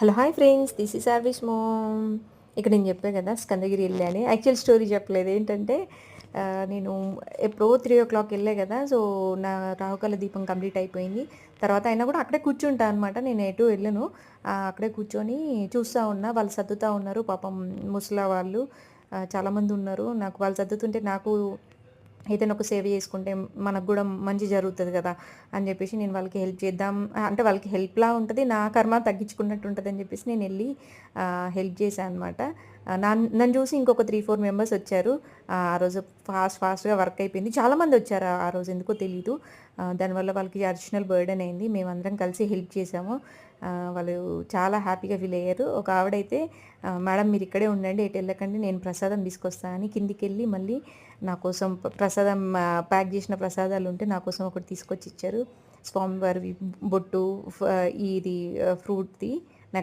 Hello hi friends, this is service mom. ఇక్కడ నేను చెప్పా కదా స్కందగిరి వెళ్ళా అని. యాక్చువల్ స్టోరీ చెప్పలేదు. ఏంటంటే నేను ఎప్పుడో 3 o'clock వెళ్ళా కదా. సో నా రాహుకాల దీపం కంప్లీట్ అయిపోయింది. తర్వాత అయినా కూడా అక్కడే కూర్చుంటా అనమాట. నేను ఎటు వెళ్ళను. అక్కడే కూర్చొని చూస్తూ ఉన్నా. వాళ్ళు సర్దుతూ ఉన్నారు పాపం. ముసలా వాళ్ళు చాలామంది ఉన్నారు. నాకు వాళ్ళు సర్దుతుంటే నాకు ఏదైనా ఒక సేవ చేసుకుంటే మనకు కూడా మంచి జరుగుతుంది కదా అని చెప్పేసి నేను వాళ్ళకి హెల్ప్ చేద్దాం, అంటే వాళ్ళకి హెల్ప్లా ఉంటుంది, నా కర్మ తగ్గించుకున్నట్టు ఉంటుంది అని చెప్పేసి నేను వెళ్ళి హెల్ప్ చేశాను అనమాట. నన్ను చూసి ఇంకొక 3-4 మెంబర్స్ వచ్చారు. ఆ రోజు ఫాస్ట్గా వర్క్ అయిపోయింది. చాలామంది వచ్చారు ఆ రోజు, ఎందుకో తెలీదు. దానివల్ల వాళ్ళకి అడిషనల్ బర్డెన్ అయింది. మేమందరం కలిసి హెల్ప్ చేసాము. వాళ్ళు చాలా హ్యాపీగా ఫీల్ అయ్యారు. ఒక ఆవిడైతే మేడం మీరు ఇక్కడే ఉండండి, ఎటు వెళ్ళకండి, నేను ప్రసాదం తీసుకొస్తాను అని కిందికి వెళ్ళి మళ్ళీ నా కోసం ప్రసాదం ప్యాక్ చేసిన ప్రసాదాలు ఉంటే నా కోసం ఒకటి తీసుకొచ్చి ఇచ్చారు. స్వామివారివి బొట్టు, ఇది ఫ్రూట్ది